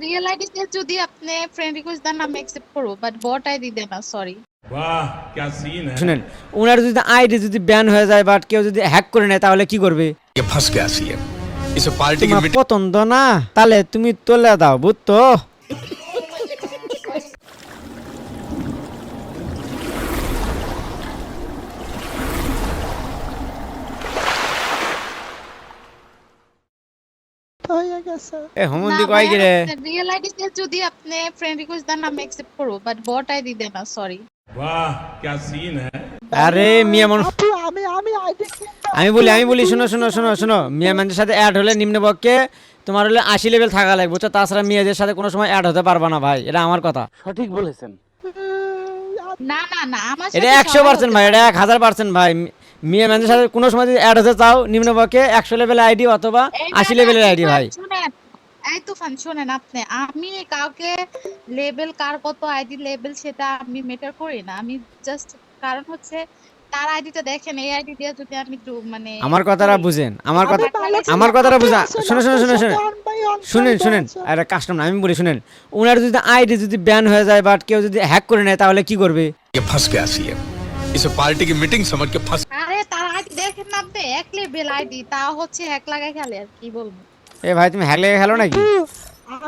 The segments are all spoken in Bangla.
রিয়েল আইডি তে যদি আপনি ফ্রেন্ড রিকোয়েস্ট দেন আমি অ্যাকসেপ্ট করব, বাট বট আইডি দেন না, সরি। वाह क्या सीन है। শুনেন, ওনার যদি আইডি যদি ব্যান হয়ে যায় বাট কেউ যদি হ্যাক করে নেয় তাহলে কি করবে? ये फंस गया सीएम इसे पार्टी की তোমার मीटिंग পছন্দ না, তাহলে তুমি তোলে দাও, বুঝতো? এ হুমন্দি কয় কি রে? রিয়েল আইডি তে যদি আপনি ফ্রেন্ড রিকোয়েস্ট দেন আমি অ্যাকসেপ্ট করব, বাট বট আইডি দেন না, সরি। वाह क्या सीन है। আরে মিয়া মানুষ, আমি বলি শোনো শোনো শোনো শোনো, মিয়া মানুষের সাথে অ্যাড হলে নিম্নপক্ষে তোমার হলে 80 লেভেল থাকা লাগবে, বুঝছো? তাছাড়া মেয়েদের সাথে কোনো সময় অ্যাড হতে পারবা না ভাই, এটা আমার কথা। না না না, আমার এটা সাথে 100% ভাই, এটা 1000% ভাই। মেয়ে মানুষের সাথে কোনো সময় যদি অ্যাড হতে চাও নিম্নপক্ষে 100 লেভেলের আইডি অথবা 80 লেভেলের আইডি ভাই। শুনেন, এই তুফান শুনেন, আপনি আমি কাউকে লেভেল কার কত আইডি লেভেল সেটা আমি মেটার করি না, আমি জাস্ট কারণ হচ্ছে তার আইডিটা দেখেন, এই আইডি দিয়ে যদি আমি একটু মানে আমার কথাটা বুঝেন, আমার কথাটা বুঝা। শুনে শুনে শুনে শুনে শুনেন শুনেন, আরে কাস্টমার আমি বলি শুনেন, ওনার যদি আইডি যদি ব্যান হয়ে যায় বাট কেউ যদি হ্যাক করে নেয় তাহলে কি করবে? ये फंस गया सीएम इसे पार्टी की मीटिंग समझ के फंस আরে তার আইডি দেখেন না আপনি, এক লেভেল আইডি তাও হচ্ছে হ্যাক লাগাই খেলে, আর কি বলবো। এ ভাই তুমি হ্যাক লেগে খেলো নাকি?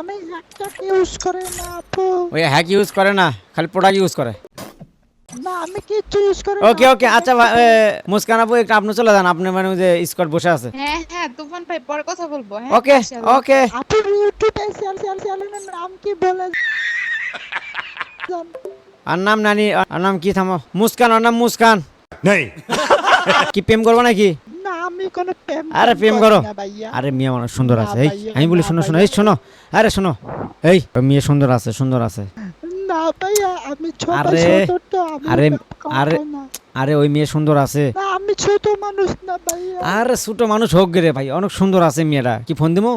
আমি হ্যাকটা ইউজ করে না আপু। ওই হ্যাক ইউজ করে না, খালি প্রোডাক্ট ইউজ করে। না আমি কিছু ইউজ করে ওকে ওকে, আচ্ছা মুস্কান আপু একটু আপনি চলে যান, আপনি মানে ওই যে স্কট বসে আছে। হ্যাঁ হ্যাঁ তুফান ভাই পরে কথা বলবো, হ্যাঁ ওকে ইনশাআল্লাহ। ওকে। আপু ইউটিউবে চ্যানেলের নাম কি বলে? আর নাম নানি, আর নাম কি? থামো, মুস্কান, আর নাম মুস্কান। नहीं কি প্রেম করবো নাকি? না আমি কোনো প্রেম আরে প্রেম করি করো। না ভাইয়া। আরে মেয়ে মানুষ সুন্দর না আছে, এই ভাইয়া, আমি বলি না শোনো শোনো, ভাইয়া। এই শোনো, আরে শোনো, এই মেয়ে সুন্দর আছে, সুন্দর আছে। না ভাইয়া আমি ছোট আরে, ছোট তো আমি আরে, প্রেম আরে, করবো না। আরে ওই মেয়ে সুন্দর আছে। না আমি ছোট মানুষ না ভাইয়া। আরে ছোট মানুষ হোক গে রে ভাই, অনেক সুন্দর আছে মেয়েটা। কি ফোন দিমু?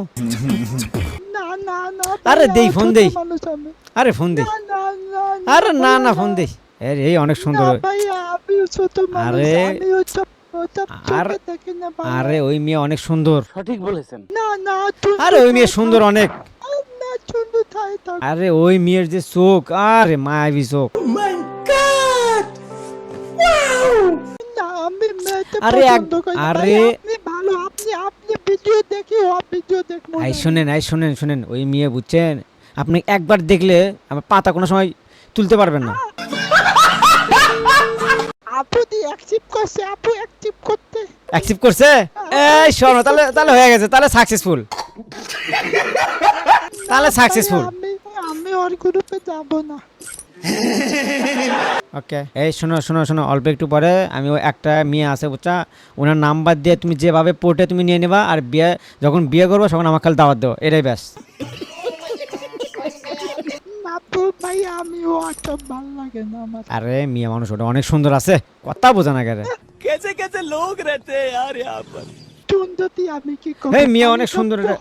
না না না আরে ভাইয়া, দেই, ফোন ছোট দেই। মানুষ আমি। আরে ফোন দে। না না না আরে না না, ভাইয়া, ফোন দে। এই অনেক সুন্দর। না ভাইয়া আমি ছোট মানুষ, আরে, আমি ওসব আর- চোখে দেখি না ভাইয়া। আরে ওই মেয়ে অনেক সুন্দর। না না তুই আরে ওই মেয়ে সুন্দর অনেক। না সুন্দর তাই থাক। আরে ওই মেয়ের যে চোখ, আরে মায়াবী চোখ। না আমি মেয়েকে আরে পছন্দ করি না আরে, ভাইয়া, আপনি ভালো, আপনি ভিডিও দেখি ভিডিও দেখবো না। এই শুনেন, এই শুনেন শুনেন, ওই মেয়ে বুঝছেন, আপনি একবার দেখলে আমার পাতা কোনো সময় তুলতে পারবেন না। আপু দি অ্যাকসেপ্ট করছে, আপু অ্যাকসেপ্ট করতে। অ্যাকসেপ্ট করছে? এই শোনো, তাহলে তাহলে হয়ে গেছে, তাহলে সাকসেসফুল, তাহলে সাকসেসফুল। ভাইয়া, আমি ওর গ্রুপে যাব না। ওকে, এই শোনো শোনো শোনো, অল্প একটু পরে আমি ওই একটা মেয়ে আছে বুঝছা, ওনার নাম্বার দিয়ে তুমি যেভাবে পোর্টে তুমি নিয়ে নেবা, আর বিয়ে যখন বিয়ে করবো তখন আমার খালি দাওয়াত দেবো, এটাই ব্যাস। আপু ভাইয়া আমি অত ভালো লাগে না আমার। আরে মেয়ে মানুষ ওটা অনেক সুন্দর আছে, কথা বোঝা না কেন? সুন্দরী আমি কি করব? এই মেয়ে অনেক সুন্দর এটা।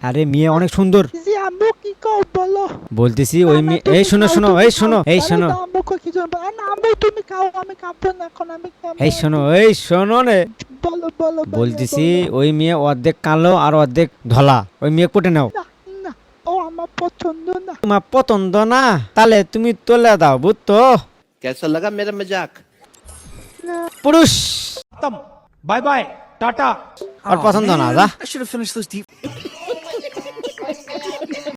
আরে মেয়ে অনেক সুন্দর জি আম্মু কি কও বলো? বলতেছি, ওই মেয়ে, এই শোনো শোনো, এই শোনো, এই শোনো, আম্মুকে কি জানবো? না আম্মু তুমি খাও, আমি খাবো না, এখন আমি খাবো। এই শোনো, এই শোনো নে, বলো বলো ভাইয়া, বলতেছি বলো। ওই মেয়ে অর্ধেক কালো আর অর্ধেক ধলা, ওই মেয়ে কোটে নাও। না না ও আমার পছন্দ না। তোমার পছন্দ না, তাহলে তুমি তোলে দাও, বুঝতো? कैसा लगा मेरा मजाक? পুরুষ बाय बाय टाटा। আর পছন্দ না, যা। I should have finished those deep